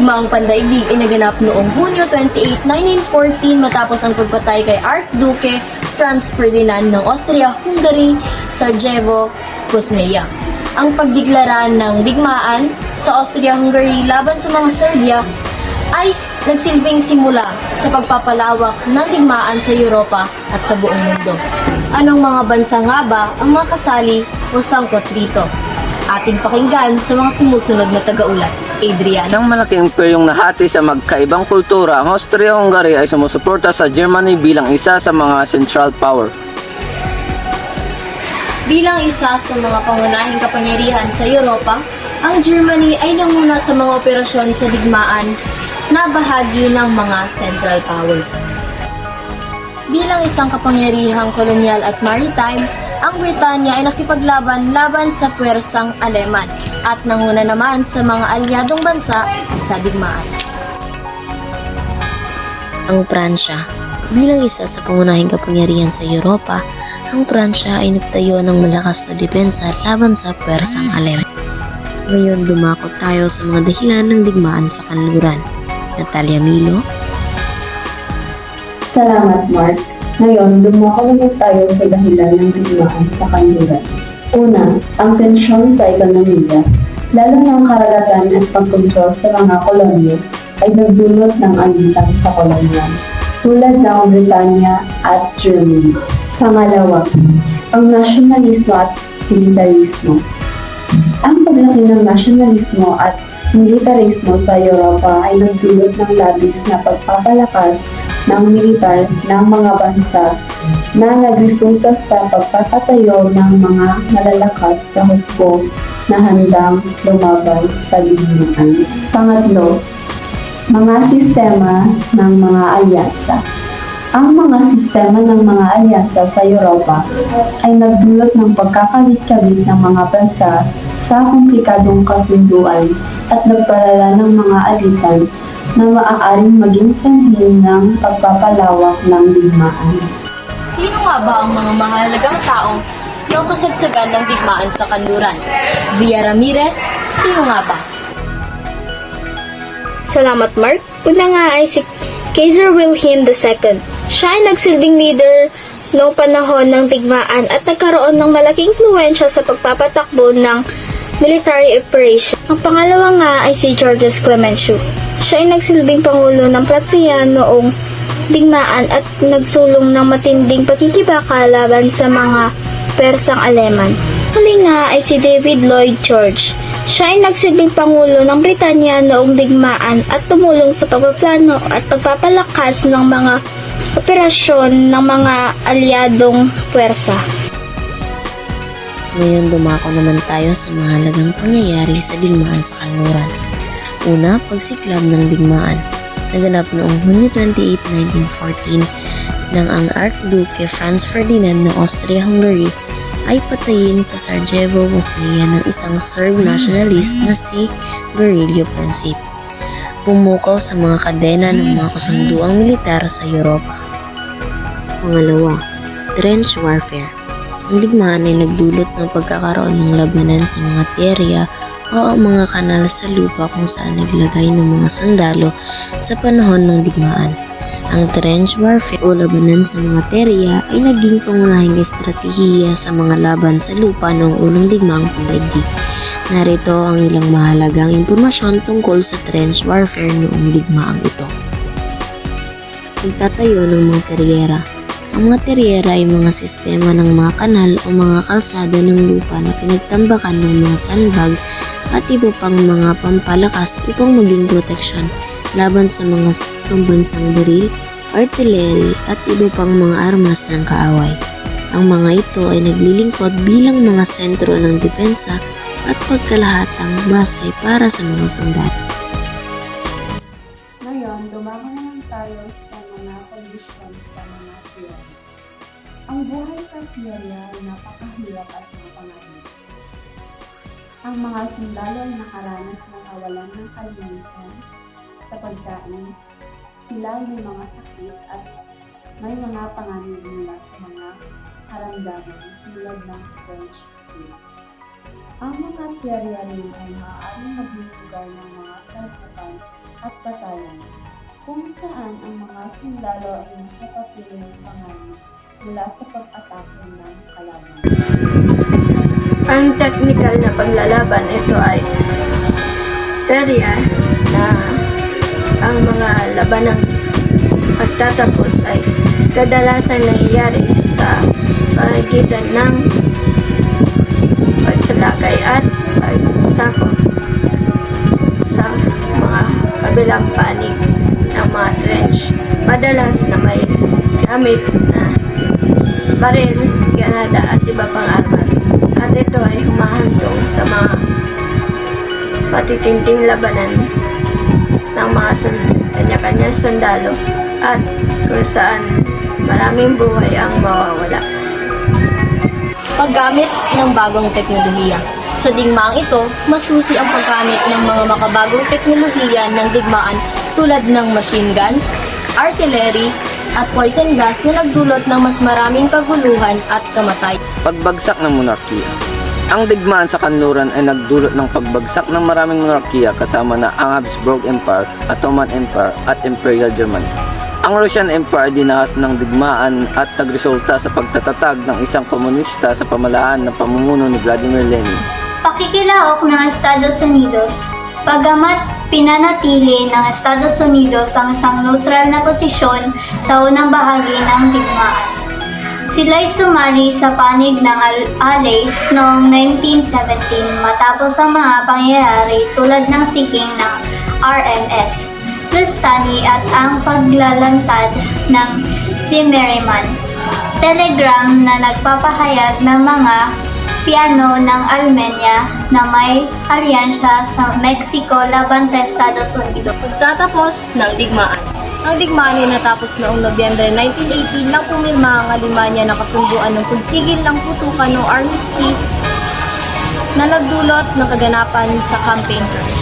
digmaang pandaigdig ay naganap noong Hunyo 28, 1914 matapos ang pagpatay kay Archduke Franz Ferdinand ng Austria-Hungary, Sarajevo, Bosnia. Ang pagdeklara ng digmaan sa Austria-Hungary laban sa mga Serbia ay nagsilbing simula sa pagpapalawak ng digmaan sa Europa at sa buong mundo. Anong mga bansa nga ba ang mga kasali o sangkot rito? Ating pakinggan sa mga sumusunod na tagaulat. Adrian. Isang malaking imperyong nahati sa magkaibang kultura, ang Austria-Hungary ay sumusuporta sa Germany bilang isa sa mga Central Power. Bilang isa sa mga pangunahing kapangyarihan sa Europa, ang Germany ay nanguna sa mga operasyon sa digmaan na bahagi ng mga Central Powers. Bilang isang kapangyarihang kolonyal at maritime, ang Britanya ay nakipaglaban laban sa puwersang Aleman at nanguna naman sa mga alyadong bansa sa digmaan. Ang Pransya. Bilang isa sa pangunahing kapangyarihan sa Europa, ang Pransya ay nagtayo ng malakas na depensa laban sa puwersang Aleman. Ngayon dumako tayo sa mga dahilan ng digmaan sa kanluran. Natalia Milo. Salamat, Mark. Ngayon, dumako naman tayo sa dahilan ng digmaan sa kanluran. Una, ang tensyon sa ekonomiya, lalo na ang karagatan at pagkontrol sa mga kolonyo ay nagdulot ng alitan sa kolonyan, tulad ng Britanya at Germany. Pangalawa, ang nasyonalismo at militarismo. Ang paglaki ng nasyonalismo at militarismo sa Europa ay nagdulot ng labis na pagpapalakas ng militar ng mga bansa na nagresulta sa pagpapatayo ng mga malalakas na hukbo na handang lumaban sa digmaan. Pangatlo, mga sistema ng mga alyansa. Ang mga sistema ng mga alyansa sa Europa ay nagdulot ng pagkakabit-kabit ng mga bansa sa komplikadong kasunduan at nagpalala ng mga alitan na maaaring maging sanhi ng pagpapalawak ng digmaan. Sino nga ba ang mga mahalagang tao noong kasagsagan ng digmaan sa kanluran? Via Ramirez, sino nga ba? Salamat, Mark. Una nga ay si Kaiser Wilhelm II. Siya ay nagsilbing leader noong panahon ng digmaan at nagkaroon ng malaking influensya sa pagpapatakbo ng military operation. Ang pangalawa nga ay si Georges Clemenceau. Siya ay nagsilbing pangulo ng Prussia noong digmaan at nagsulong ng matinding pakikibaka laban sa mga Persang Aleman. Huli nga ay si David Lloyd George. Siya ay nagsilbing pangulo ng Britanya noong digmaan at tumulong sa pagpaplano at pagpapalakas ng mga operasyon ng mga alyadong puwersa. Ngayon dumako naman tayo sa mahalagang pangyayari sa digmaan sa kanluran. Una, pagsiklab ng digmaan. Naganap noong Hunyo 28, 1914 nang ang Archduke Franz Ferdinand ng Austria-Hungary ay patayin sa Sarajevo, Bosnia ng isang Serb nationalist na si Virilio Princip. Pumukaw sa mga kadena ng mga kasunduang militar sa Europa. Pangalawa, trench warfare. Ang digmaan ay nagdulot ng pagkakaroon ng labanan sa mga terya o ang mga kanal sa lupa kung saan naglagay ng mga sundalo sa panahon ng digmaan. Ang trench warfare o labanan sa mga terya ay naging pangunahing estratehiya sa mga laban sa lupa noong unang digmaang pandaigdig. Narito ang ilang mahalagang impormasyon tungkol sa trench warfare noong digmaang ito. Pagtatayo ng mga teryera. Ang mga teryera ay mga sistema ng mga kanal o mga kalsada ng lupa na pinagtambakan ng mga sandbags at iba pang mga pampalakas upang maging proteksyon laban sa mga pambansang baril, artillery at iba pang mga armas ng kaaway. Ang mga ito ay naglilingkod bilang mga sentro ng depensa at pagkalahatang base para sa mga sundalo. Ngayon, dumako naman tayo sa mga kondisyon sa mga theory. Ang buhay sa theory ay napakahirap at mapanganib. Ang mga sundalo ay nakaranas ng kawalan ng kalinisan sa pagkain. Sila ay may mga sakit at may mga panganib mula sa mga karamdaman tulad ng French flu. Ang mga theory rin ay maaaring magbubugal ng mga sarapatan at batayan, kung saan ang mga sundalo ay nasa papiling panganib mula sa pag-atake ng kalaban. Ang technical na paglalaban ito ay terya na ang mga labanang pagtatapos ay kadalasan nangyayari sa pagitan ng pagsalakay at pagsako sa mga kabilang panig ng mga trench. Madalas na may gamit na baril, granada at iba pang armas. At ito ay humahantong sa mga matitinding labanan ng mga kanya-kanya sundalo at kung saan maraming buhay ang mawawala. Paggamit ng bagong teknolohiya. Sa digmaang ito, masusi ang paggamit ng mga makabagong teknolohiya ng digmaan tulad ng machine guns, artillery, at poison gas na nagdulot ng mas maraming kaguluhan at kamatay. Pagbagsak ng monarkiya. Ang digmaan sa kanluran ay nagdulot ng pagbagsak ng maraming monarkiya kasama na ang Habsburg Empire, Ottoman Empire at Imperial Germany. Ang Russian Empire ay dinahas ng digmaan at nagresulta sa pagtatatag ng isang komunista sa pamahalaan ng pamumuno ni Vladimir Lenin. Pakikilaok ng Estados Unidos. Bagamat pinanatili ng Estados Unidos ang isang neutral na posisyon sa unang bahagi ng digmaan. Sila'y sumali sa panig ng Allies noong 1917 matapos ang mga pangyayari tulad ng sinking ng RMS Lustani at ang paglalantad ng Zimmermann. Telegram na nagpapahayag ng mga piano ng Armenia na may alyansya sa Mexico laban sa Estados Unidos. Pagtatapos ng digmaan. Ang digmaan ay natapos noong Nobyembre 1918 nang pumirma ang Alemanya ng kasunduan ng pagtigil ng putukan o armistice na nagdulot ng kaganapan sa Camp Painter.